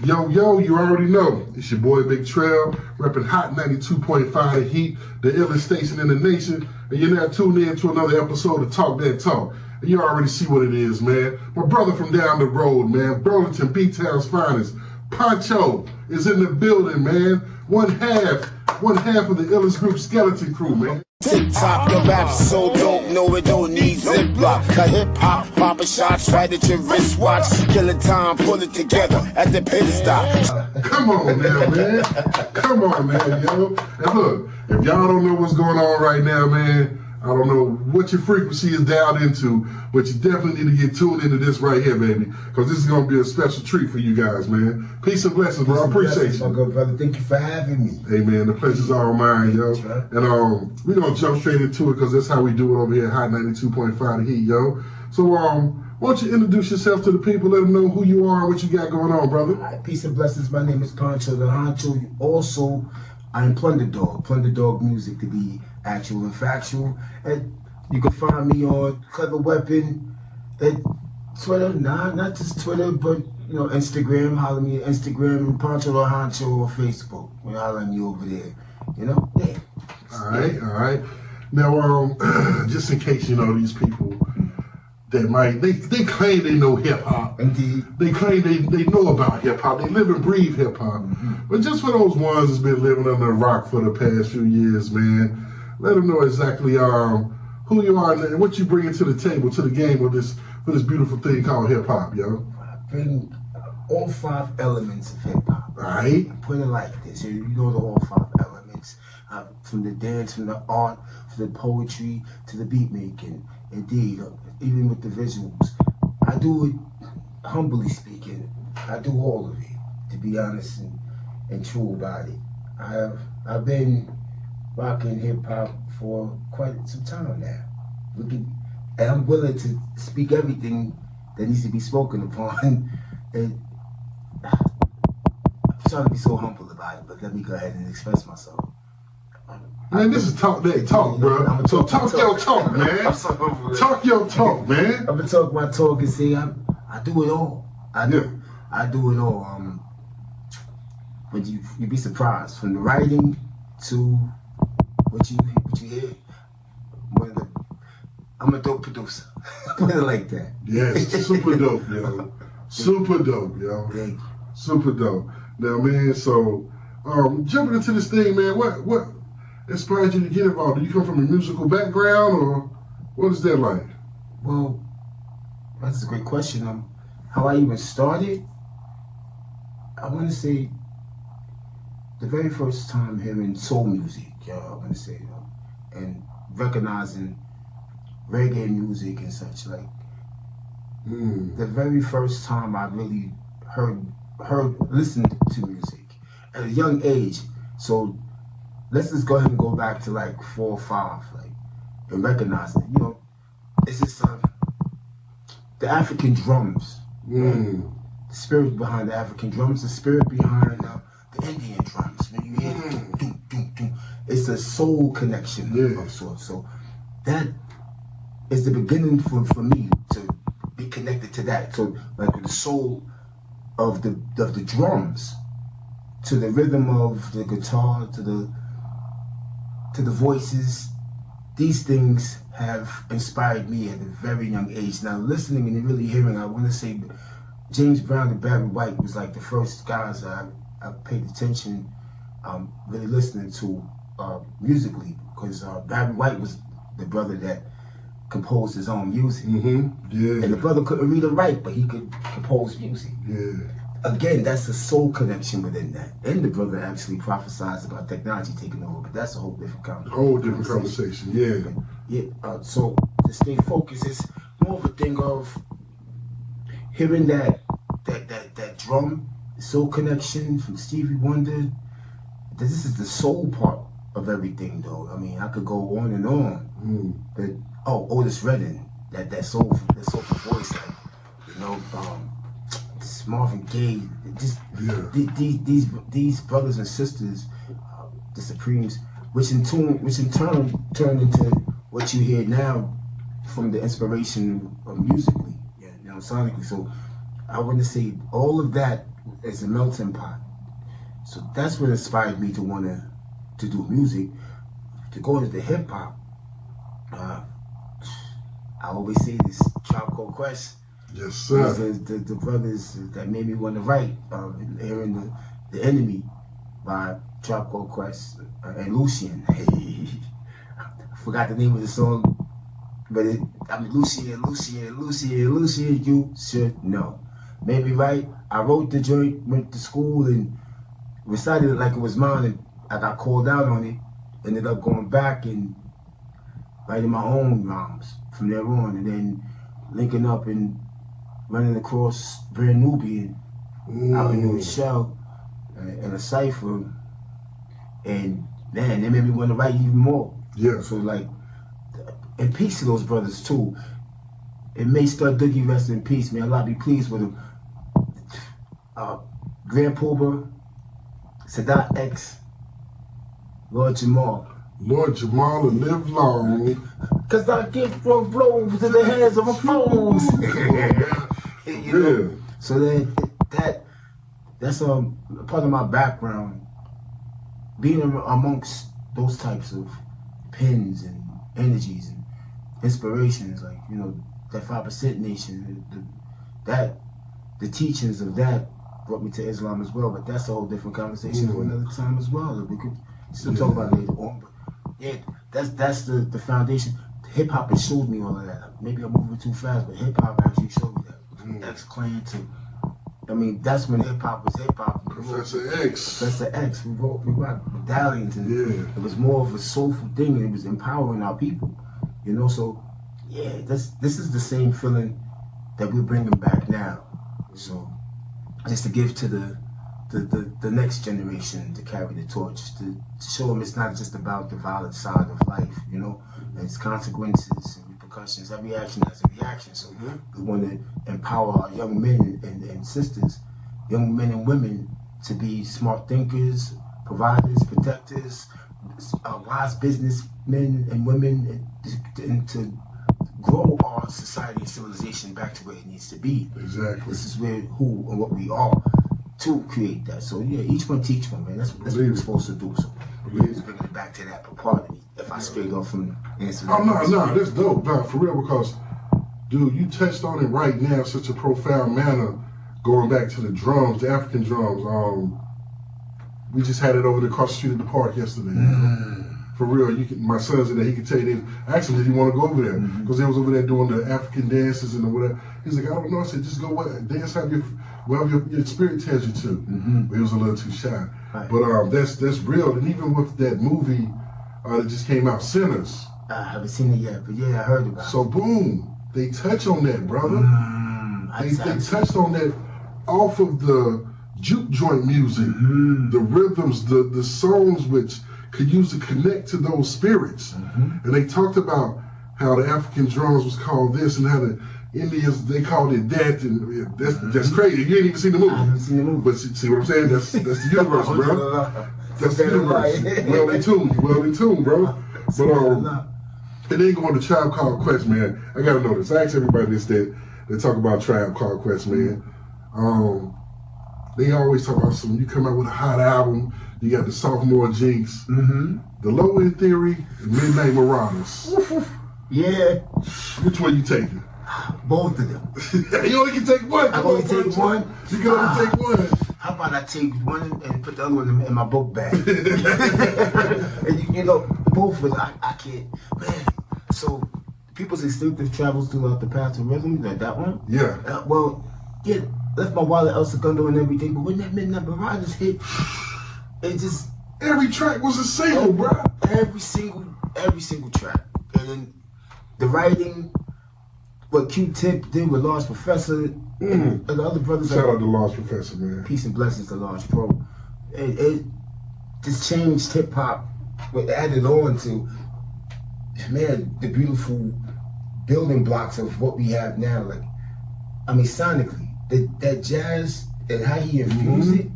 Yo, yo, you already know. It's your boy Big Trail, repping Hot 92.5 The Heat, the illest station in the nation. And you're now tuned in to another episode of Talk That Talk. And you already see what it is, man. My brother from down the road, man. Burlington, B-Town's finest. Poncho is in the building, man. One half of the illest group, Skeleton Crew, man. Tip-top, your rap so dope, no it don't need zip-lock. Cut hip-hop, poppin' shots right at your wristwatch. Killing time, pull it together at the pit stop. Come on now, man. Come on, man, yo. And look, if y'all don't know what's going on right now, man, I don't know what your frequency is dialed into, but you definitely need to get tuned into this right here, baby, because this is going to be a special treat for you guys, man. Peace and blessings, bro. I appreciate you. My good brother. Thank you for having me. Hey, man, the pleasure's all mine, yo. And we're going to jump straight into it because that's how we do it over here at Hot 92.5 The Heat, yo. So, why don't you introduce yourself to the people, let them know who you are and what you got going on, brother. All right, peace and blessings. My name is Poncho the Honcho. Also, I'm Plunder Dog Music to be actual and factual. And you can find me on Clever Weapon at Twitter, not just Twitter, but you know, Instagram. Holler me at Instagram, Poncho the Honcho, or Facebook. We're hollering you over there. You know? Yeah. All right. Now, just in case you know these people that might they claim they know hip hop. Indeed. They claim they know about hip hop. They live and breathe hip hop. But just for those ones that's been living under a rock for the past few years, man, let them know exactly who you are and what you bring to the table, to the game for this beautiful thing called hip hop, yo. I bring all 5 elements of hip hop. Right. Put it like this. You know the all 5 elements. From the dance, from the art, from the poetry, to the beat making. Indeed, even with the visuals. I do it, humbly speaking, I do all of it, to be honest and true about it. I've been rocking hip hop for quite some time now. And I'm willing to speak everything that needs to be spoken upon. And I'm trying to be so humble about it, but let me go ahead and express myself. Man, this is Talk That Talk, bro. So talk your talk, man. Talk your talk, man. I'm gonna talk my talk and say I do it all. I do it all. But you'd be surprised from the writing to what you hear. I'm a dope producer. Put it like that. Yes, super dope, yo. Super dope, yo. Thank you. Super dope. Now, man, so jumping into this thing, man, what inspired you to get involved? Do you come from a musical background, or what is that like? Well, that's a great question. How I even started, I want to say the very first time hearing soul music, I want to say, and recognizing reggae music and such, like the very first time I really listened to music at a young age. So let's just go ahead and go back to like 4 or 5, like, and recognize it. You know, it's just the African drums, the spirit behind the African drums, the spirit behind the Indian drums. When you hear doom, doom, doom, doom, it's a soul connection of sorts. So that is the beginning for me to be connected to that. So like the soul of the drums, to the rhythm of the guitar, to the voices. These things have inspired me at a very young age. Now listening and really hearing, I want to say James Brown and Barry White was like the first guys I paid attention, really listening to musically, because Barry White was the brother that composed his own music. Yeah. And the brother couldn't read or write, but he could compose music. Yeah. Again, that's a soul connection within that. And the brother actually prophesies about technology taking over, but that's a whole different conversation. Yeah. So to stay focused, it's more of a thing of hearing that drum, soul connection from Stevie Wonder. This is the soul part of everything, though. I mean, I could go on and on. But Otis Redding, that soulful voice, like, you know, Marvin Gaye, just these brothers and sisters, the Supremes, which in turn turned into what you hear now from the inspiration of musically, sonically. So I want to say all of that is a melting pot. So that's what inspired me to want to do music, to go into the hip hop. I always say this, Tribe Called Quest. Yes, sir. The brothers that made me want to write, hearing the Enemy by Tribe Called Quest and Lucian. I forgot the name of the song, but Lucian, you should know. Made me write. I wrote the joint, went to school and recited it like it was mine, and I got called out on it. Ended up going back and writing my own rhymes from there on, and then linking up and running across Brand Nubian out in New Rochelle in a cipher, and man, they made me want to write even more. Yeah. So like, and peace to those brothers too. It may Stud Doogie, rest in peace, man. Allah be pleased with him. Grand Pooba, Sadat X, Lord Jamal. Lord Jamal and live long. Cause I give blows in the hands of my foes. You know? So then that's part of my background. Being amongst those types of pens and energies and inspirations, like, you know, that 5% Nation, the teachings of that brought me to Islam as well. But that's a whole different conversation for another time as well. That we could still talk about later on. But yeah, that's the foundation. Hip hop has showed me all of that. Maybe I'm moving too fast, but hip hop actually showed me that. From X Clan to, I mean, that's when hip hop was hip hop. Professor X. Professor X. We wrote medallions, and it was more of a soulful thing, and it was empowering our people. You know, so yeah, this is the same feeling that we're bringing back now. So just to give to the next generation, to carry the torch, to show them it's not just about the violent side of life, you know, and its consequences and repercussions. Every action has a reaction. So we want to empower our young men and sisters, young men and women, to be smart thinkers, providers, protectors, wise businessmen and women, and to grow our society and civilization back to where it needs to be. Exactly. This is where, who, and what we are to create that. So yeah, each one teach one, man. That's what we're supposed to do. So let's bring it back to that part of me. If I strayed off from answering. Oh no, that's dope, no, for real, because dude, you touched on it right now in such a profound manner. Going back to the drums, the African drums. We just had it over there across the street at the park yesterday. For real, my son's in there. He can tell you. I asked him, did he want to go over there? Because they was over there doing the African dances and whatever. He's like, I don't know. I said, just go dance how your spirit tells you to. But he was a little too shy. Right. But that's real. And even with that movie that just came out, Sinners. I haven't seen it yet, but yeah, I heard about it. So boom, they touch on that, brother. They touched on that off of the juke joint music, the rhythms, the songs which could use to connect to those spirits. And they talked about how the African drums was called this and how the Indians, they called it that, and that's crazy. You ain't even seen the movie. I haven't seen the movie. But see what I'm saying? That's the universe, bro. That's the universe. Well in tune, bro. But and then going to Tribe Called Quest, man. I gotta know this. I ask everybody this that talk about Tribe Called Quest, man. They always talk about you come out with a hot album, you got the sophomore jinx, the low end theory, and Midnight Marauders. Yeah. Which one you taking? Both of them. You only can take one. I only take one. You can only take one. How about I take one and put the other one in my book bag? And you know, both of them, I can't. Man, so people's instinctive travels throughout the path of rhythm, that one? Yeah. Well, yeah, left my wallet El Segundo and everything, but when that Midnight Marauders hit, it just... Every track was a single, bro. Every single track. And then the writing, what Q-Tip did with Large Professor, and the other brothers. Shout out to Large Professor, man. Peace and blessings to Large Pro. It just changed hip hop, but added on to, man, the beautiful building blocks of what we have now. Like, I mean, sonically, that jazz and how he infused it,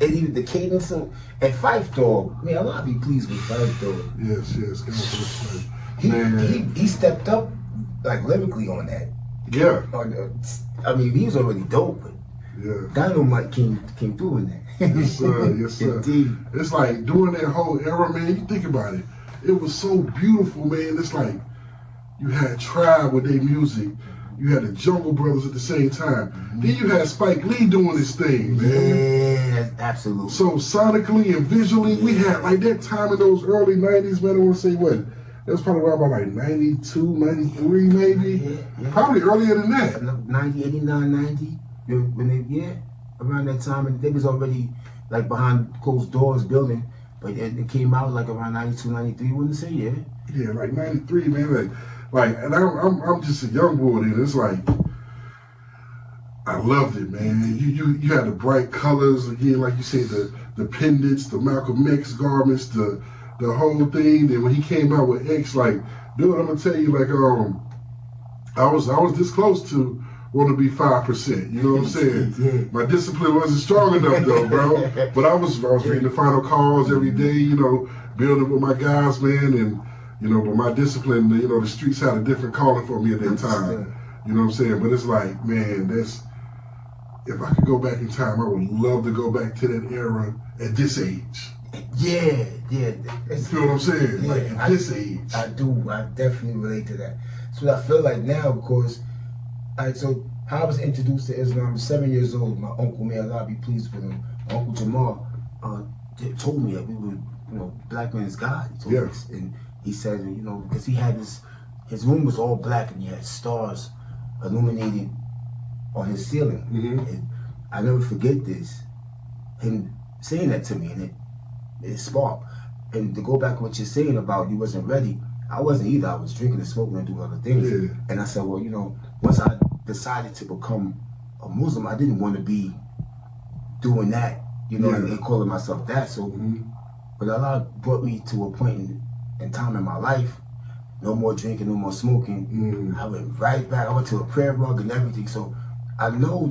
and even the cadence of, and Fife Dog. Man, a lot of be pleased with Fife Dog. Yes. Come on, He stepped up like lyrically on that. Yeah. I mean, he was already dope, but yeah. Dynamite came through in that. Yes, sir. Yes, sir. Indeed. It's like during that whole era, man. You think about it. It was so beautiful, man. It's like you had Tribe with their music. You had the Jungle Brothers at the same time. Then you had Spike Lee doing his thing, man. Yeah, absolutely. So sonically and visually, we had like that time in those early 90s, man. I want to say what? It was probably around about like 92, 93 maybe. Yeah. Probably earlier than that. 90, 89, 90. When they, around that time. And they was already like behind closed doors building. But it came out like around 92, 93, wouldn't say, yeah. Yeah, like 93, man. Like, and I'm just a young boy, and it's like, I loved it, man. You had the bright colors again, like you said, the pendants, the Malcolm X garments, the whole thing. Then when he came out with X, like, dude, I'm gonna tell you, like, I was this close to want to be 5%. You know what I'm saying? Yeah. My discipline wasn't strong enough though, bro. But I was reading the final calls every day. You know, building with my guys, man, and. You know, but my discipline, you know, the streets had a different calling for me at that time. You know what I'm saying? But it's like, man, if I could go back in time, I would love to go back to that era at this age. Yeah. You feel what I'm saying? Yeah, like at this age. I do. I definitely relate to that. So I feel like now, because, so how I was introduced to Islam, 7 years old. My uncle, may Allah be pleased with him, my Uncle Jamal, told me that we were, you know, black man's God. He told us. And he said, you know, because he had his room was all black and he had stars illuminated on his ceiling. And I never forget this, him saying that to me, and it sparked. And to go back to what you're saying about you wasn't ready, I wasn't either. I was drinking and smoking and doing other things. Yeah. And I said, well, you know, once I decided to become a Muslim, I didn't want to be doing that, you know, and calling myself that. So, but Allah brought me to a point in time in my life, no more drinking, no more smoking. I went right back. I went to a prayer rug and everything. So I know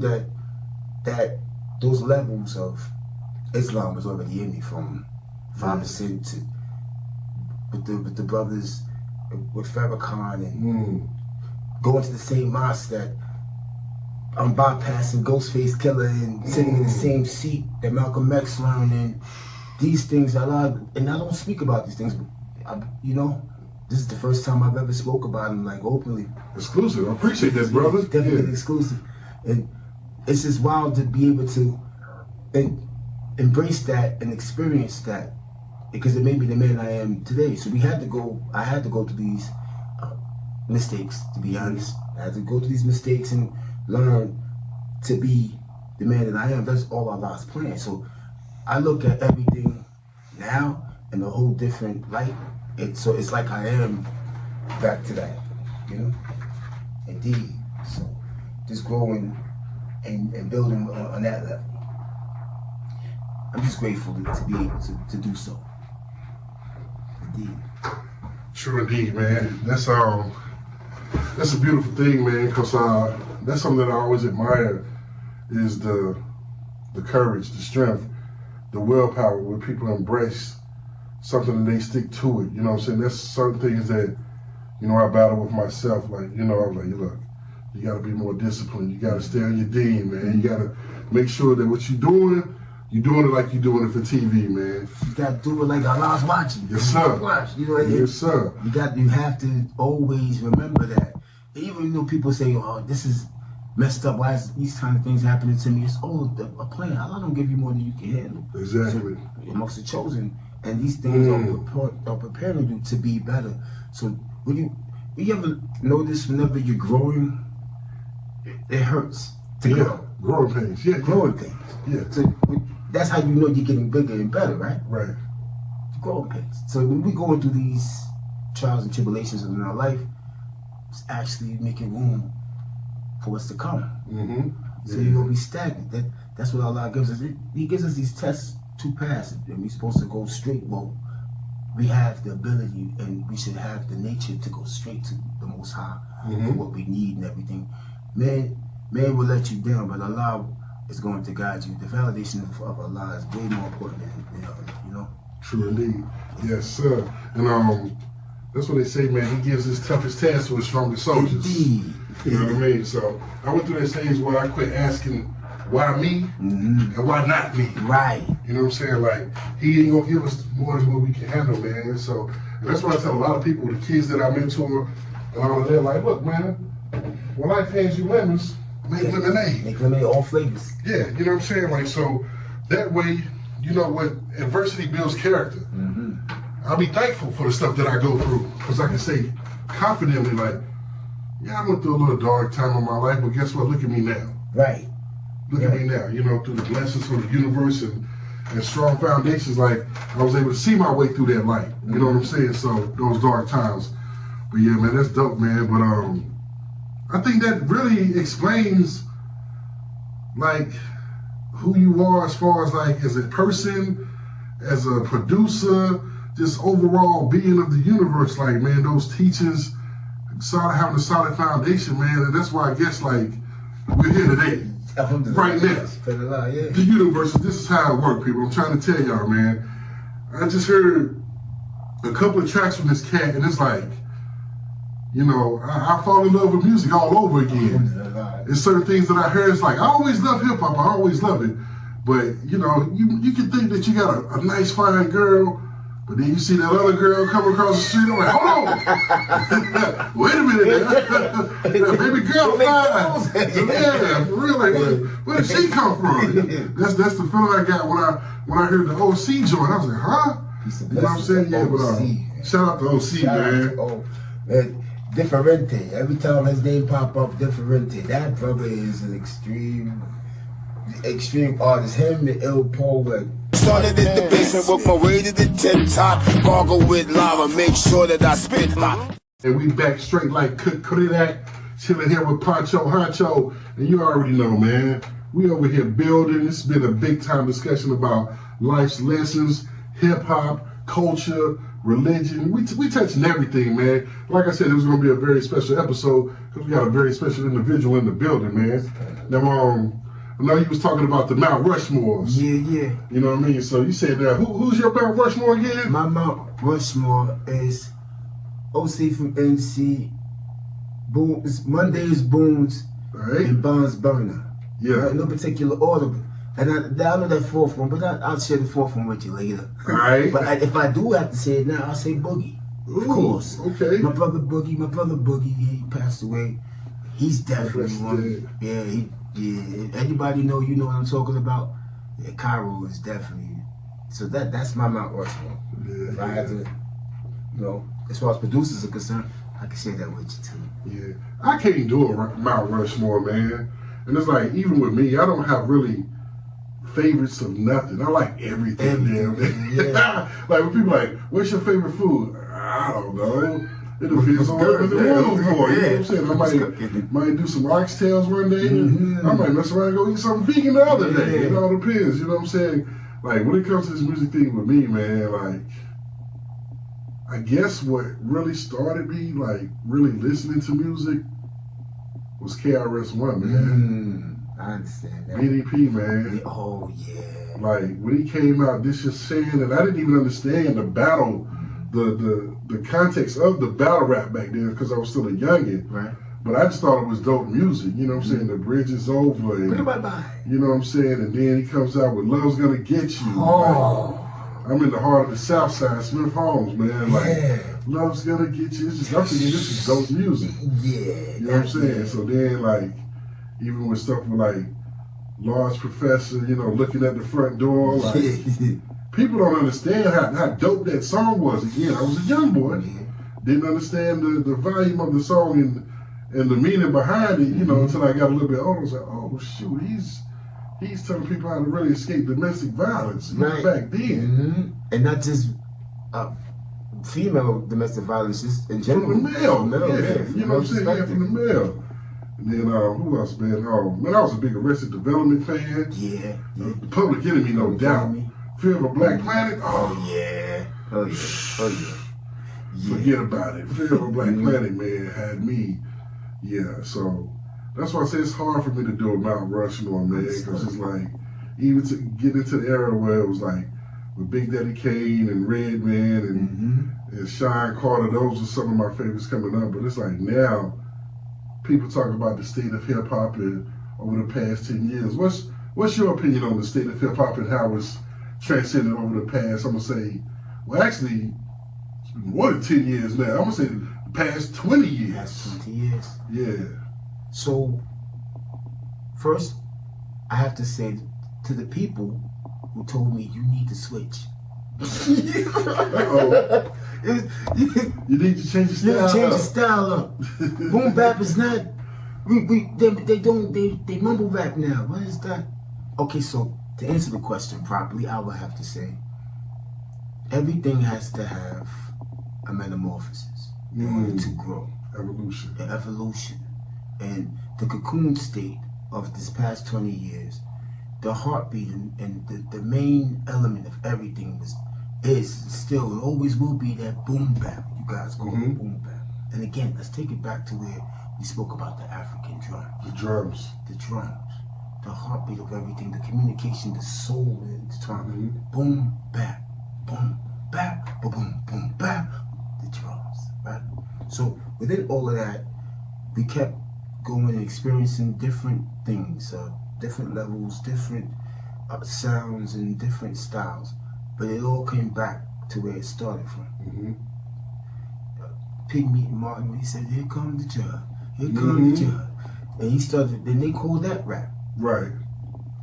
that those levels of Islam was already in me from 5% to with the brothers with Farrakhan and going to the same mosque that I'm bypassing Ghostface Killer and sitting in the same seat that Malcolm X learned, and these things and I don't speak about these things. You know, this is the first time I've ever spoke about them like openly. Exclusive. I appreciate that, brother. Definitely exclusive. And it's just wild to be able to embrace that and experience that, because it made me the man I am today. So I had to go through these mistakes, to be honest. I had to go through these mistakes and learn to be the man that I am. That's all Allah's plan. So I look at everything now in a whole different light. So it's like I am back to that, you know? Indeed. So just growing and building on that level. I'm just grateful to be able to do so. Indeed. True indeed, man. That's a beautiful thing, man, because that's something that I always admire is the courage, the strength, the willpower when people embrace something and they stick to it. You know what I'm saying? That's certain things that, you know, I battle with myself. Like, you know, I was like, look, you got to be more disciplined. You got to stay on your deen, man. You got to make sure that what you're doing it like you're doing it for TV, man. You got to do it like Allah's watching. Yes, sir. You know, yes, sir. You have to always remember that. Even though people say, oh, this is messed up, why is these kind of things happening to me? It's all a plan. Allah don't give you more than you can handle. Exactly. So, you're amongst the chosen. And these things are preparing you to be better. So when you ever notice whenever you're growing, it hurts to grow. Growing pains, yeah. Growing pains. Yeah. So that's how you know you're getting bigger and better, right? Right. Growing pains. So when we're going through these trials and tribulations in our life, it's actually making room for us to come. So you won't be stagnant. That's what Allah gives us. He gives us these tests to pass, and we're supposed to go straight. Well, we have the ability and we should have the nature to go straight to the Most High for what we need and everything. Man will let you down, but Allah is going to guide you. The validation of Allah is way more important than you know. True indeed. Yes, sir. And That's what they say, man. He gives his toughest task to his strongest soldiers. Indeed. You know what I mean? So I went through that stage where I quit asking why me and why not me. Right. You know what I'm saying? Like, he ain't gonna give us more than what we can handle, man. So that's why I tell a lot of people, the kids that I mentor and all of that, like, look, man, when life hands you lemons, make lemonade. Make lemonade, all flavors. Yeah, you know what I'm saying? Like, so that way, you know what, adversity builds character. I'll be thankful for the stuff that I go through, because I can say confidently, like, yeah, I went through a little dark time in my life, but guess what? Look at me now. Right. Look at me now, you know, through the blessings from the universe and strong foundations, like, I was able to see my way through that light. You know what I'm saying? So, those dark times. But yeah, man, that's dope, man. But I think that really explains, like, who you are as far as, like, as a person, as a producer, just overall being of the universe. Like, man, those teachers started having a solid foundation, man. And that's why I guess, like, we're here today. Right now. The universe, this is how it works, people. I'm trying to tell y'all, man. I just heard a couple of tracks from this cat, and it's like, you know, I fall in love with music all over again. There's certain things that I heard, it's like, I always love hip-hop, I always love it. But, you know, you can think that you got a nice, fine girl, but then you see that other girl coming across the street, I'm like, hold on! Wait a minute, that baby girl fine. Yeah, for real, like, where did she come from? That's the feeling I got when I heard the OC joint. I was like, huh? You know what I'm saying? Yeah, but shout out to OC, man. Differente. Every time his name pop up, Differente. That brother is an extreme artist. Him and Il Poet. Started in the basement, worked my way to the tip top. Gargle with lava, make sure that I spit hot. And we back straight like Kodak, chilling here with Poncho Honcho. And you already know, man, we over here building. It's been a big time discussion about life's lessons, hip hop, culture, religion. We touching everything, man. Like I said, it was gonna be a very special episode because we got a very special individual in the building, man. Now, I know you was talking about the Mount Rushmores. Yeah. You know what I mean? So you said that. Who's your Mount Rushmore again? My Mount Rushmore is OC from NC, Boom. Monday is Booms, right, and Bonds Burner. Yeah. Right, no particular order. And I know that fourth one, but I'll share the fourth one with you later. All right. But if I do have to say it now, I'll say Boogie. Of course. Okay. My brother Boogie, he passed away. He's definitely one. Yeah, anybody know, you know what I'm talking about? Yeah, Cairo is definitely. So that's my Mount Rushmore. Yeah, if I had to, you know, as far as producers are concerned, I can share that with you too. Yeah, I can't do a Mount Rushmore, man. And it's like, even with me, I don't have really favorites of nothing. I like everything. Yeah. Like when people like, what's your favorite food? I don't know. It depends on what the mood for. You know what I'm saying? I might do some oxtails one day. I might mess around and go eat something vegan the other day. It all depends. You know what I'm saying? Like when it comes to this music thing with me, man, like I guess what really started me like really listening to music was KRS-One, man. I understand that. BDP, man. Oh yeah. Like when he came out, this just saying, and I didn't even understand the battle, the context of the battle rap back then because I was still a youngin'. Right. But I just thought it was dope music. You know what I'm saying? The bridge is over. And, you know what I'm saying? And then he comes out with Love's Gonna Get You. Oh. Like, I'm in the heart of the South Side, Smith Holmes, man. Like, Love's Gonna Get You. It's just, I'm thinking this is dope music. Yeah. You know what I'm saying? So then, like, even with stuff with, like, Large Professor, you know, looking at the front door, like, people don't understand how dope that song was. Again, I was a young boy. Didn't understand the volume of the song and the meaning behind it, you know, until I got a little bit older. I was like, oh, shoot, he's telling people how to really escape domestic violence, you know, back then. And not just female domestic violence, just in general. From the male, you know what I'm saying? Yeah, from the male. And then, who else, man? Oh, man, I was a big Arrested Development fan. Yeah. The Public Enemy, no doubt. Fear of a Black Planet? Oh, yeah. Forget about it. Fear of a Black Planet, man, had me. Yeah, so that's why I say it's hard for me to do a Mount Rushmore, man, because it's like, even to get into the era where it was like, with Big Daddy Kane and Redman and Sean Carter. Those are some of my favorites coming up. But it's like now, people talk about the state of hip hop and over the past 10 years. What's your opinion on the state of hip hop and how it's transcended over the past? I'm gonna say, well, actually, it's been more than 10 years now. I'm gonna say the past 20 years. Past 20 years. Yeah. So, first, I have to say to the people who told me you need to switch. Uh-oh. You need to change your style. You change your style up. Boom bap is not. They mumble rap now. What is that? Okay, so to answer the question properly, I would have to say everything has to have a metamorphosis in order to grow. Evolution. The evolution. And the cocoon state of this past 20 years, the heartbeat and the main element of everything is still and always will be that boom bap. You guys call it boom bap. And again, let's take it back to where we spoke about the African drums. The drums. The drums. The heartbeat of everything, the communication, the soul intertwined. Boom bap. Boom bap. Boom boom bap. The drums. Right? So within all of that, we kept going and experiencing different things, different levels, different sounds and different styles. But it all came back to where it started from. Pygmy Martin, when he said, "Here comes the judge, here comes the judge," and he started. Then they called that rap. Right.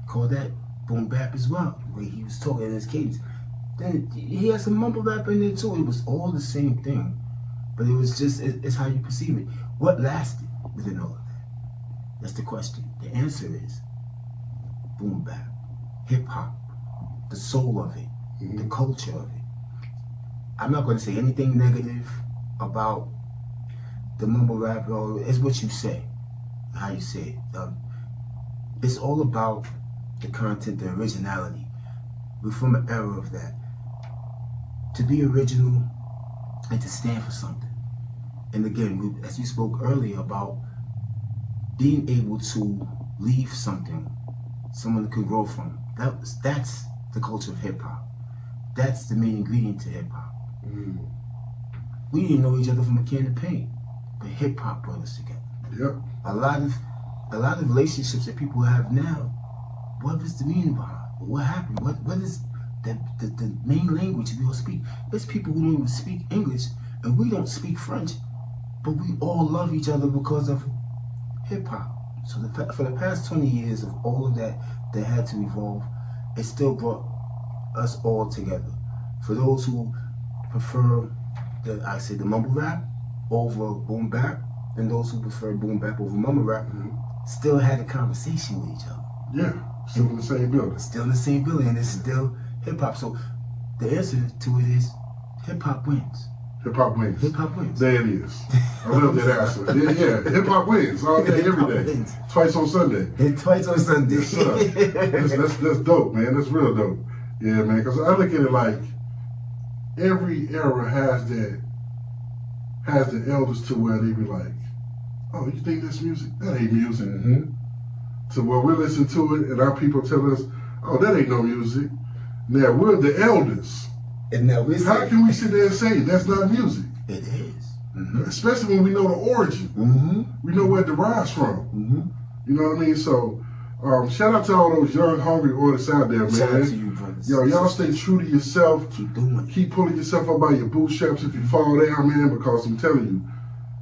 Called that boom bap as well, where he was talking in his cadence. Then he had some mumble rap in there too. It was all the same thing, but it was just it's how you perceive it. What lasted within all of that? That's the question. The answer is boom bap, hip hop, the soul of it, the culture of it. I'm not going to say anything negative about the mumble rap. It's what you say, how you say it. It's all about the content, the originality. We're from an era of that. To be original and to stand for something. And again, as we spoke earlier about being able to leave something someone can grow from. That's the culture of hip hop. That's the main ingredient to hip hop. We didn't know each other from a can of paint, but hip hop brought us together. Yep. A lot of relationships that people have now, what was the meaning behind it? What happened? What is the main language we all speak? There's people who don't even speak English and we don't speak French, but we all love each other because of hip hop. So for the past 20 years of all of that had to evolve, it still brought us all together. For those who prefer the mumble rap over boom bap, and those who prefer boom bap over mumble rap, still had a conversation with each other. Yeah, still in the same building. Still in the same building, and it's still hip hop. So the answer to it is hip hop wins. Hip hop wins. Hip hop wins. There it is. I love that answer. Yeah. Hip hop wins all day, every day. Wins. Twice on Sunday. And twice on Sunday. Yes, sir. That's dope, man. That's real dope. Yeah, man. Because I look at it like every era has the elders to where they be like, "Oh, you think that's music? That ain't music." So where we listen to it, and our people tell us, "Oh, that ain't no music." Now we're the elders. And now we How can we sit there and say that's not music? It is. Especially when we know the origin. We know where it derives from. You know what I mean? So, shout out to all those young, hungry artists out there, man. Shout out to you, brothers. Yo, y'all stay true to yourself. Keep doing it. Keep pulling yourself up by your bootstraps if you fall down, man, because I'm telling you,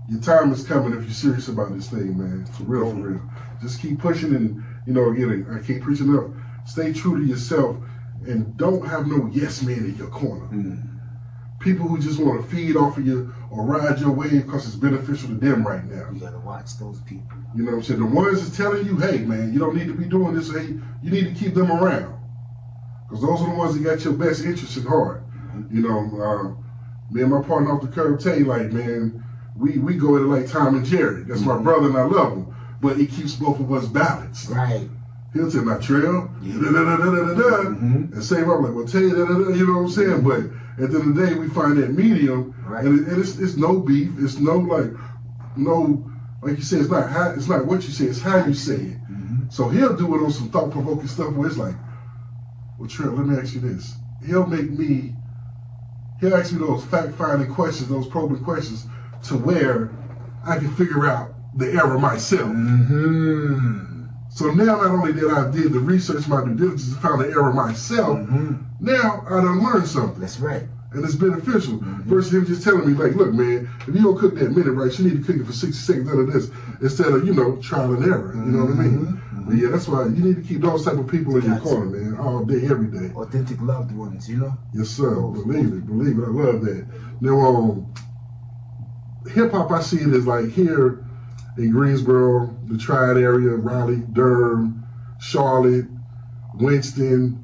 your time is coming if you're serious about this thing, man. For real, for real. Just keep pushing and, again, I keep preaching up. Stay true to yourself and don't have no yes man in your corner. People who just want to feed off of you or ride your wave because it's beneficial to them right now. You gotta watch those people. You know what I'm saying? The ones that's telling you, hey, man, you don't need to be doing this. Hey, you need to keep them around. Because those are the ones that got your best interests at heart. Me and my partner off the curb tell you, like, man, we go at it like Tom and Jerry. That's my brother and I love him. But it keeps both of us balanced. Right. He'll tell my trail, and same I'm like, well, tell you, you know what I'm saying? But at the end of the day, we find that medium, and it's no beef. It's like you said, it's not what you say, it's how you say it. So he'll do it on some thought-provoking stuff where it's like, well, Trail, let me ask you this. He'll make me he'll ask me those fact-finding questions, those probing questions, to where I can figure out the error myself. So now not only did I did the research, my due diligence, and found the error myself, now I done learned something. That's right. And it's beneficial. Versus him just telling me, like, look, man, if you don't cook that minute right, you need to cook it for 60 seconds out of this, instead of, trial and error. You know what I mean? But yeah, that's why you need to keep those type of people in your corner, man, all day, every day. Authentic loved ones, Yes, sir. Believe it. I love that. Now, hip hop, I see it as like here in Greensboro, the Triad area, Raleigh, Durham, Charlotte, Winston,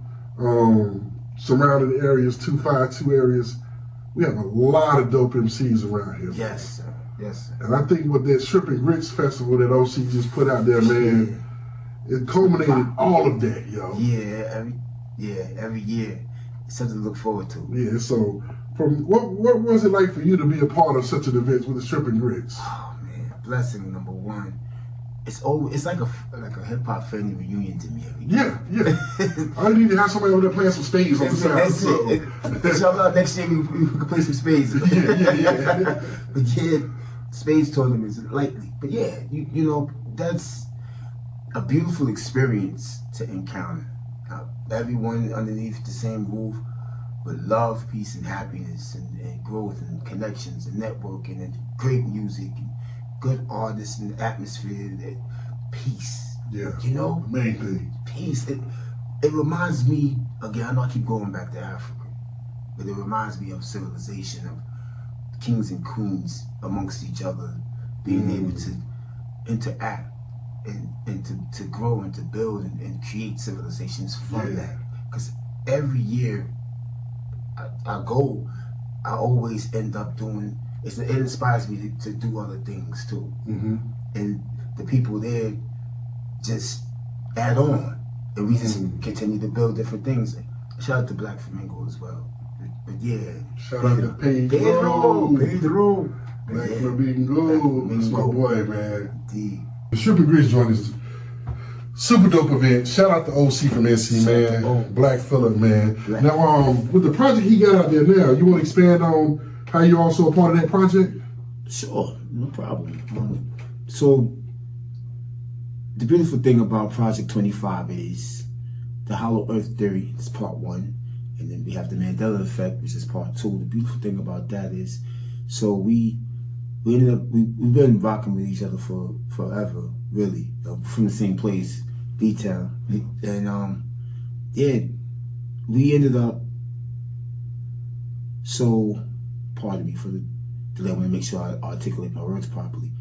surrounding areas, 252 areas. We have a lot of dope MCs around here. Yes, sir. Yes, sir. And I think with that Shrimp and Grits Festival that OC just put out there, man, it culminated all of that, yo. Every year. It's something to look forward to. Yeah, so from what was it like for you to be a part of such an event with the Shrimp and Grits? Oh man, blessing number one. It's like a hip hop family reunion to me every year. Yeah. I need to have somebody over there playing some spades on the side. That's it. Inshallah, next year we can play some spades. Yeah. But yeah, spades tournaments lightly. But yeah, you know that's a beautiful experience to encounter. Everyone underneath the same roof with love, peace, and happiness, and growth, and connections, and networking, and great music, and good artists, and atmosphere, and peace. Yeah. Main thing. Peace. It reminds me, again, I know I keep going back to Africa, but it reminds me of civilization, of kings and queens amongst each other, being able to interact and to grow and to build and create civilizations from that. Because every year I always end up doing, it inspires me to do other things too. And the people there just add on, and we just continue to build different things. Shout out to Black Flamingo as well. But yeah, shout out to Pedro. Black Flamingo. That's my boy, man. Indeed. The Shrimp and Grits joint is super dope event. Shout out to OC from NC, man. Black Phillip, man. Now, with the project he got out there now, you want to expand on how you also a part of that project? Sure, no problem. So, the beautiful thing about Project 25 is the Hollow Earth Theory is part one, and then we have the Mandela Effect, which is part two. The beautiful thing about that is, so we've been rocking with each other for forever, really, from the same place, B-Town, and we ended up. So, pardon me for the delay. I want to make sure I articulate my words properly.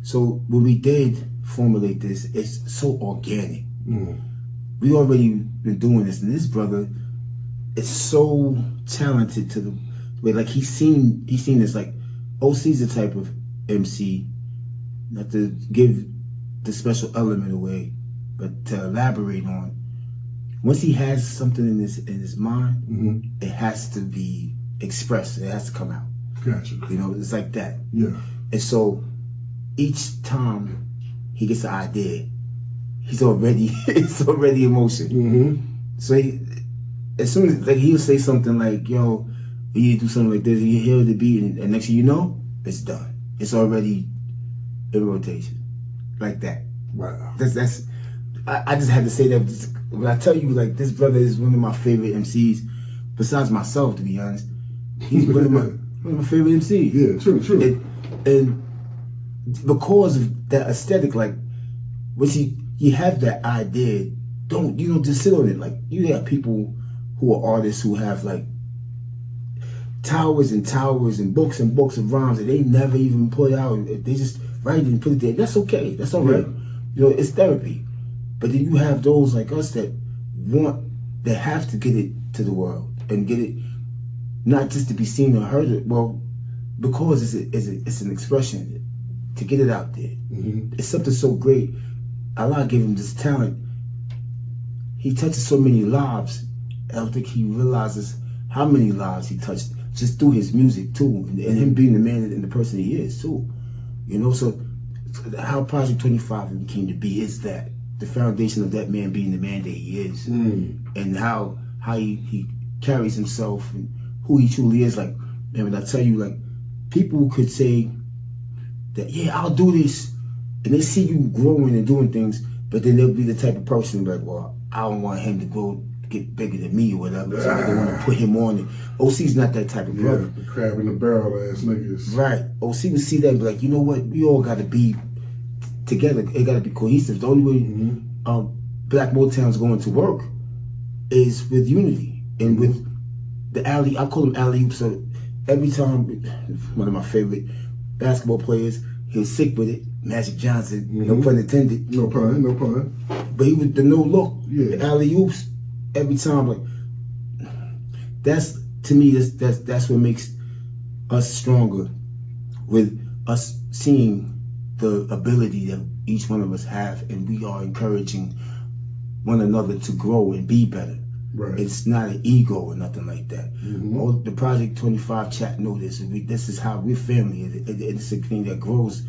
So when we did formulate this, it's so organic. We already been doing this, and this brother is so talented to the way, like he's seen this, like OC's the type of MC, not to give the special element away, but to elaborate on. Once he has something in his mind, it has to be expressed. It has to come out. Gotcha. It's like that. Yeah. And so each time he gets an idea, it's already in motion. So as soon as he'll say something like, "Yo, we need to do something like this," and you hear the beat, and next thing you know, it's done. It's already in rotation, like that. Wow. That's. I just had to say that. When I tell you, like, this brother is one of my favorite MCs, besides myself, to be honest. He's one of my favorite MCs. Yeah, true. And because of that aesthetic, like, once you have that idea, don't just sit on it. Like, you have people who are artists who have like towers and towers and books of rhymes that they never even put out. They just write it and put it there. That's okay. That's all right. It's therapy. But then you have those like us that have to get it to the world and get it not just to be seen or heard. Well, because it's an expression to get it out there. It's something so great. Allah gave him this talent. He touches so many lives. I don't think he realizes how many lives he touched just through his music too, and him being the man and the person he is too. So how Project 25 came to be is that the foundation of that man being the man that he is, and how he carries himself and who he truly is. Like, man, when I tell you, like, people could say that, yeah, I'll do this, and they see you growing and doing things, but then they'll be the type of person like, well, I don't want him to grow, get bigger than me or whatever, so I don't want to put him on it. OC's not that type of brother. The crab in the barrel ass niggas. Right. OC would see that and be like, you know what, we all got to be together. It got to be cohesive. The only way Black Motown's going to work is with unity and with the alley. I call them alley-oops. So every time, one of my favorite basketball players, he was sick with it. Magic Johnson, no pun intended. No pun. But he was the no look, the alley-oops every time. Like, that's, to me, that's what makes us stronger, with us seeing the ability that each one of us have, and we are encouraging one another to grow and be better. Right. It's not an ego or nothing like that. All the Project 25 chat know this. This is how we're family. It's a thing that grows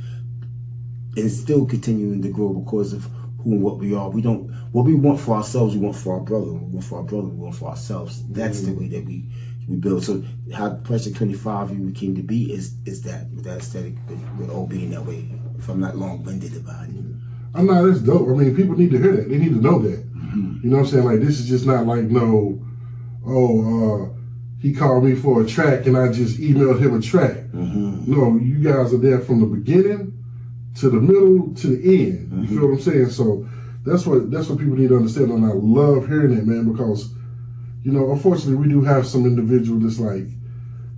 and it's still continuing to grow because of who and what we are. What we want for ourselves, we want for our brother. We want for our brother, we want for ourselves. That's the way that we build. So how Project 25 even came to be is that, with that aesthetic, with all being that way. If I'm not long-winded about it. I'm not. That's dope. I mean, people need to hear that. They need to know that. You know what I'm saying? Like, this is just not like, he called me for a track and I just emailed him a track. No, you guys are there from the beginning to the middle to the end. You feel what I'm saying? So that's what people need to understand, and I love hearing that, man, because, you know, unfortunately we do have some individual that's like,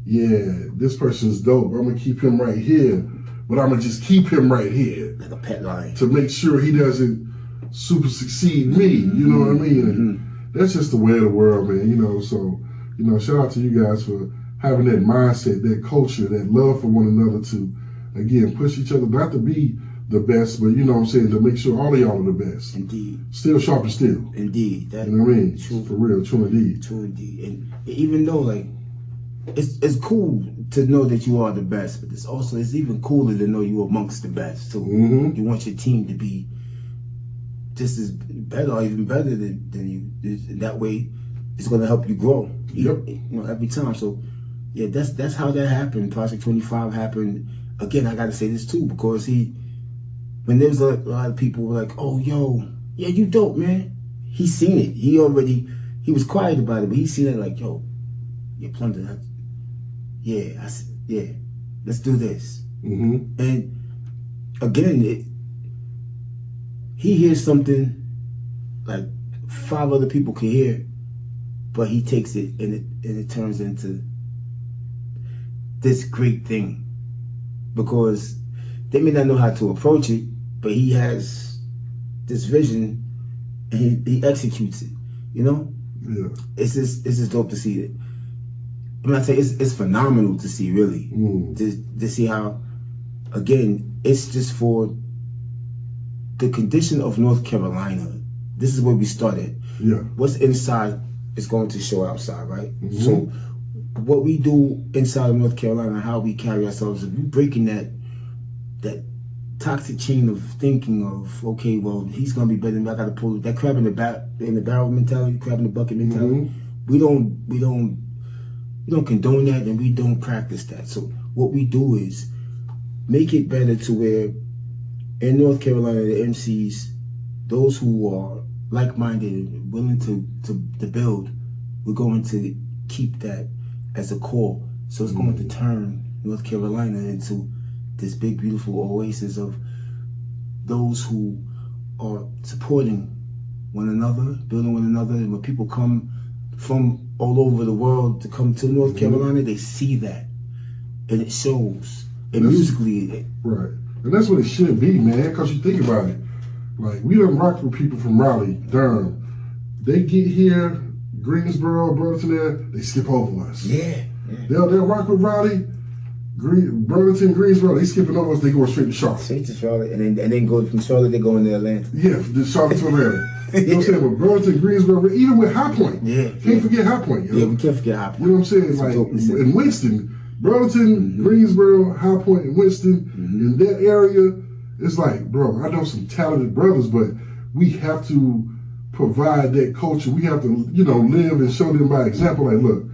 yeah, this person's dope. I'm gonna keep him right here, but I'm gonna just keep him right here. Like a pet lion. To make sure he doesn't super succeed me, you know what I mean? And that's just the way of the world, man, you know. So, you know, shout out to you guys for having that mindset, that culture, that love for one another to, again, push each other, not to be the best, but, you know what I'm saying, to make sure all of y'all are the best. Indeed. Still sharp as steel. Indeed. You know what I mean? True. For real, true indeed. True indeed. And even though, like, it's cool to know that you are the best, but it's even cooler to know you're amongst the best. So you want your team to be just as better or even better than you. That way, it's going to help you grow. Yep. You know, every time. So, yeah, that's how that happened. Project 25 happened. Again, I got to say this too, because when there was a lot of people were like, oh, yo, yeah, you dope, man. He seen it. He was quiet about it, but he seen it like, yo, you plunder that. Yeah, let's do this. And again, he hears something like 5 other people can hear, but he takes it and it turns into this great thing, because they may not know how to approach it, but he has this vision and he executes it. You know, it's just dope to see it. I mean, I say it's phenomenal to see, really, to see how, again, it's just for the condition of North Carolina. This is where we started. Yeah. What's inside is going to show outside, right? So what we do inside of North Carolina, how we carry ourselves, if we're breaking that toxic chain of thinking of, okay, well, he's gonna be better than me, I gotta pull that crab in the barrel mentality, crab in the bucket mentality. We don't condone that, and we don't practice that. So what we do is make it better to where in North Carolina, the MCs, those who are like-minded and willing to build, we're going to keep that as a core. So it's going to turn North Carolina into this big, beautiful oasis of those who are supporting one another, building one another. And when people come from all over the world to come to North Carolina, they see that, and it shows. And musically, right. And that's what it should be, man, because you think about it. Like, we done rocked with people from Raleigh, Durham. They get here, Greensboro, Burlington, there, they skip over us. Yeah. They'll rock with Raleigh, Burlington, Greensboro, they skipping over us, they go straight to Charlotte. Straight to Charlotte, and then go from Charlotte, they go into Atlanta. Yeah, from Charlotte to Atlanta. You know what I'm saying? With Burlington, Greensboro, even with High Point. Can't forget High Point. Yeah, we can't forget High Point. You know what I'm saying? Like, in Winston, Burlington, Greensboro, High Point, and Winston, in that area, it's like, bro, I know some talented brothers, but we have to provide that culture. We have to, live and show them by example. Like, look,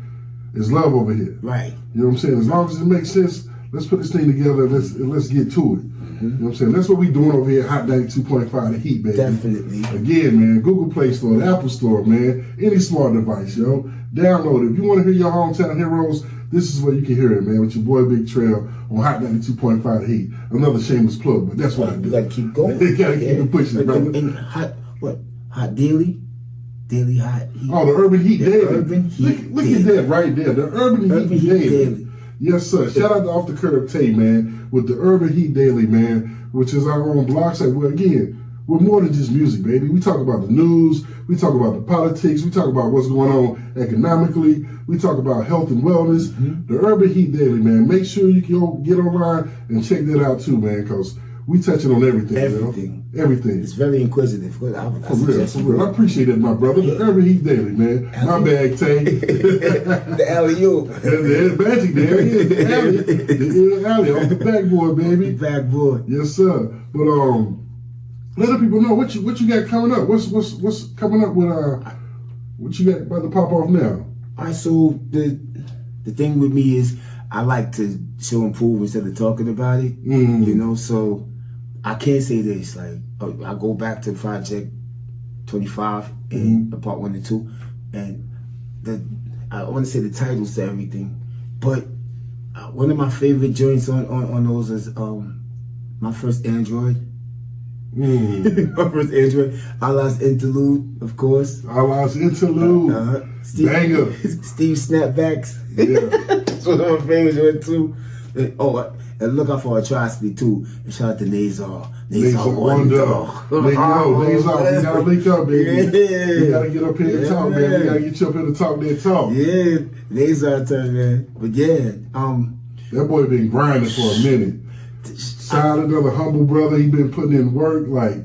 It's love over here. Right. You know what I'm saying? As long as it makes sense, let's put this thing together and let's get to it. You know what I'm saying? That's what we doing over here at Hot 92.5 The Heat, baby. Definitely. Again, man, Google Play Store, the Apple Store, man, any smart device, yo. Download it. If you want to hear your hometown heroes, this is where you can hear it, man, with your boy Big Trail on Hot 92.5 The Heat. Another shameless plug, but that's what I do. You gotta keep going. You gotta keep it pushing, brother. And Hot Daily? Daily Hot Heat. Oh, the Urban Heat Daily. Urban Heat Look at that right there. The Urban Heat Daily. Yes, sir. Shout out to Off the Curb Tay, man, with the Urban Heat Daily, man, which is our own blog site. Well, again, we're more than just music, baby. We talk about the news. We talk about the politics. We talk about what's going on economically. We talk about health and wellness. The Urban Heat Daily, man. Make sure you can get online and check that out too, man, because we touching on everything. Everything. Everything. It's very inquisitive. For real. I appreciate that, my brother. The Urban Heat Daily, man. My bag, Tay. The alley-oop. There's magic there. The alley off the backboard, baby. The backboard. Yes, sir. But let the people know what you got coming up. What's coming up with what you got about to pop off now? All right, so the thing with me is I like to show and prove instead of talking about it. You know, so I can't say this. Like I go back to Project 25 and the part 1 and 2, and I want to say the titles to everything, but one of my favorite joints on those is my first Android. My first Android, Allah's Interlude, of course. Allah's Interlude. Banger. Steve Snapbacks. Yeah. That's one of my favorites joints too. And look out for Atrocity too. And shout out to Nazar Wonder. We gotta link up, baby. Yeah. We gotta get up here and talk, man. We gotta get you up here to talk that talk. Yeah, Nazar turn, man. But yeah, that boy been grinding for a minute. Shout out another humble brother. He been putting in work. Like,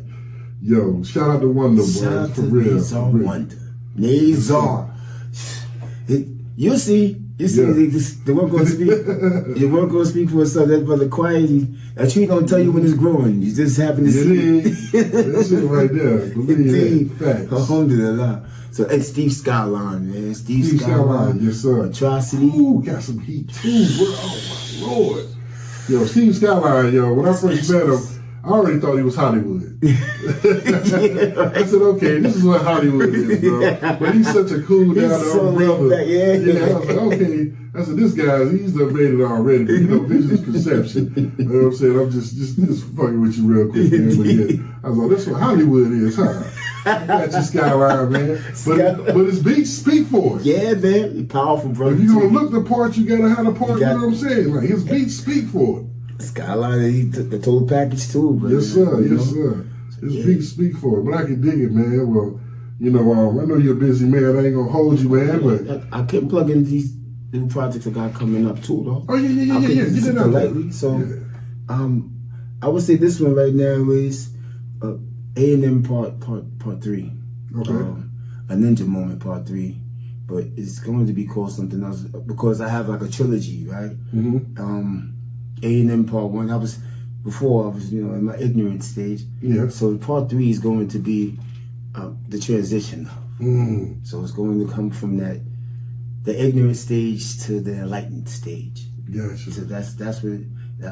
yo, shout out to Wonder, boy. Shout out for to real. Nazar Wonder. Nazar. You see, the work gonna speak. Your work gonna speak for itself. That brother quiet. A tree don't tell you when it's growing. You just happen to see it. That's it right there. Believe that. Facts. Alhamdulillah. So it's Steve Skyline, man. Steve Skyline, yes sir. Atrocity. Ooh, got some heat too, bro. Oh my lord. Yo, Steve Skyline, yo, when I first met him, I already thought he was Hollywood. I said, okay, this is what Hollywood is, bro. But he's such a cool down brother. Yeah, I was like, okay. I said, this guy, he's done made it already. But, you know, vision is perception. You know what I'm saying? I'm just fucking with you real quick, man. But yeah, I was like, that's what Hollywood is, huh? Got your Skyline, man. But his beats speak for it. Yeah, man. Powerful, bro. If you're going to look the part, you got to have the part, you know what I'm saying? Like, his beats speak for it. Skyline, he took the total package too, bro. Yes, sir. Yes, sir. His beats speak for it. But I can dig it, man. Well, you know, I know you're a busy man. I ain't going to hold you, man. But I can plug in these new projects I got coming up too, though. Oh, yeah. Get it out lightly. So, I would say this one right now is A&M part 3. Okay. A Ninja Moment part 3. But it's going to be called something else because I have like a trilogy, right? A&M part 1. I was in my ignorant stage. Yeah. So part 3 is going to be the transition. So it's going to come from the ignorant stage to the enlightened stage. Gotcha. So that's what.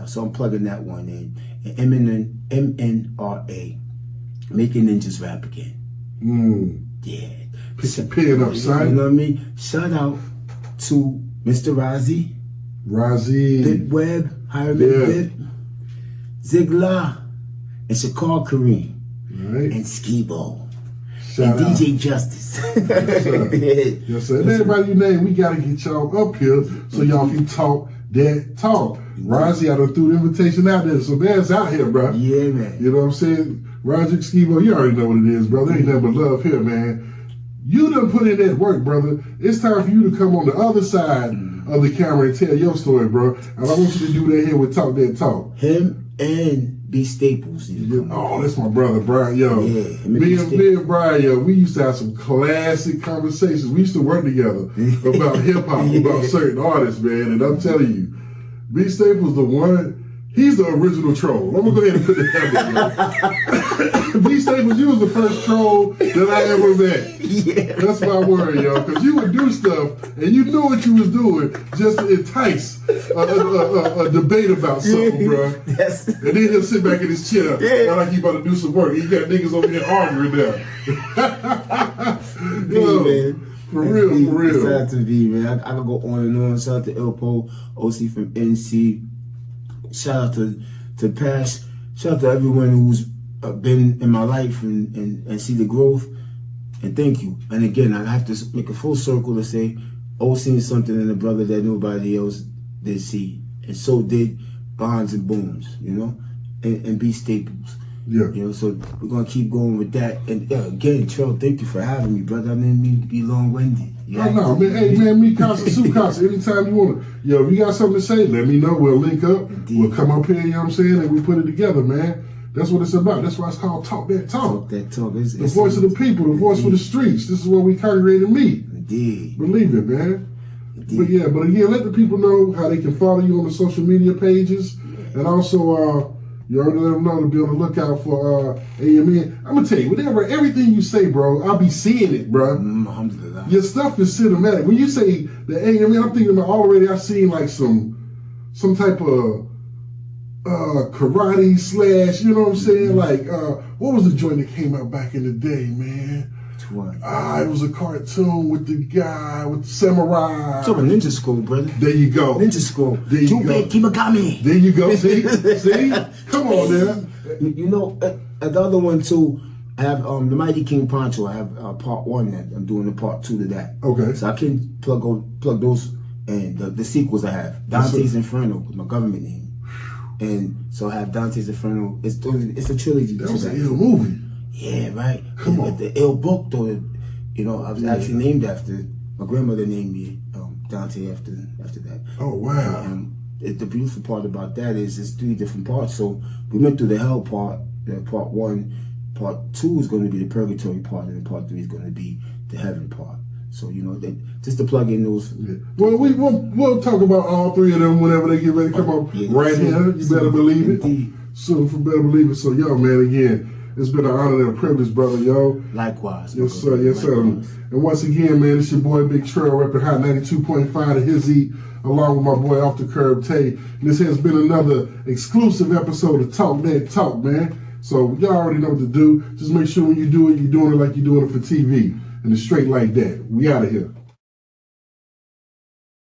So I'm plugging that one in. And MNRA, Making Ninjas Rap Again. Yeah. Pick your pen up, son. You know what I mean? Shout out to Mr. Razi. Bitweb, Hiram Bit, Ziglar, and Shakar Kareem. Right. And Skibo. Shout and out. DJ Justice. Yes, sir. And everybody you name, we got to get y'all up here so y'all can talk that talk. Razi, I done threw the invitation out there. So man's out here, bro. Yeah, man. You know what I'm saying? Roger Skibo, you already know what it is, brother. Ain't nothing but love here, man. You done put in that work, brother. It's time for you to come on the other side of the camera and tell your story, bro. And I want you to do that here with Talk That Talk. Him and B Staples. Oh, that's my brother, Brian. Yo, yeah, me and Brian, yo, we used to have some classic conversations. We used to work together about hip hop, about certain artists, man. And I'm telling you, B Staples, the one. He's the original troll. I'm gonna go ahead and put it that way. B Staples, you was the first troll that I ever met. Yeah. That's my word, yo. Because you would do stuff and you knew what you was doing just to entice a debate about something, bro. Yes. And then he'll sit back in his chair like he about to do some work. He got niggas over here arguing now. Yo, man. For real. Shout out to V, man. I can go on and on. Shout out to Ilpo, OC from NC. Shout out to Pash. Shout out to everyone who's been in my life and see the growth. And thank you. And again, I have to make a full circle to say, seen something in the brother that nobody else did see. And so did Bonds and Booms, you know, and B Staples. Yeah. You know, so we're gonna keep going with that. And again, Trell, thank you for having me, brother. I didn't mean to be long-winded. Yeah. No, man. Hey, man, me, Casa, Sue Casa, anytime you want to. Yo, if you got something to say, let me know. We'll link up. Indeed. We'll come up here, you know what I'm saying, and we put it together, man. That's what it's about. That's why it's called Talk That Talk. Talk That Talk. The voice of the people, the voice for the streets. This is where we congregate and meet. Indeed. Believe it, man. Indeed. But yeah, but again, let the people know how they can follow you on the social media pages. And also, you already let them know to be on the lookout for AMN. I'm going to tell you, whatever, everything you say, bro, I'll be seeing it, bro. Alhamdulillah. Your stuff is cinematic. When you say the AMN, I'm thinking about already I've seen like some type of karate slash, you know what I'm saying? Like, what was the joint that came out back in the day, man? Which one? It was a cartoon with the guy, with the samurai. So a Ninja Scroll, brother. There you go. Ninja Scroll. There you go. Kimagami. There you go. See? Come on, man. You know, the other one too, I have the Mighty King Poncho. I have part 1 that I'm doing the part 2 to that. Okay. So I can plug those and the sequels I have. Dante's Inferno with my government name. And so I have Dante's Inferno. It's a trilogy. That was an ill movie. Yeah, right. Come on. The ill book, though, you know, I was actually named after, my grandmother named me Dante after that. Oh, wow. And the beautiful part about that is it's 3 different parts. So we went through the hell part, part 1. Part 2 is going to be the purgatory part, and then part 3 is going to be the heaven part. So, you know, just to plug in those. Yeah. Well, we'll talk about all 3 of them whenever they get ready to come up right here. You better believe it. Indeed. Soon for better believe it. So, yo, man, again, it's been an honor and a privilege, brother, yo. Likewise. Yes, sir. Yes, sir. And once again, man, it's your boy Big Trail, repping Hot 92.5 to his eat, along with my boy Off the Curb Tay. And this has been another exclusive episode of Talk That Talk, man. So y'all already know what to do. Just make sure when you do it, you're doing it like you're doing it for TV. And it's straight like that. We out of here.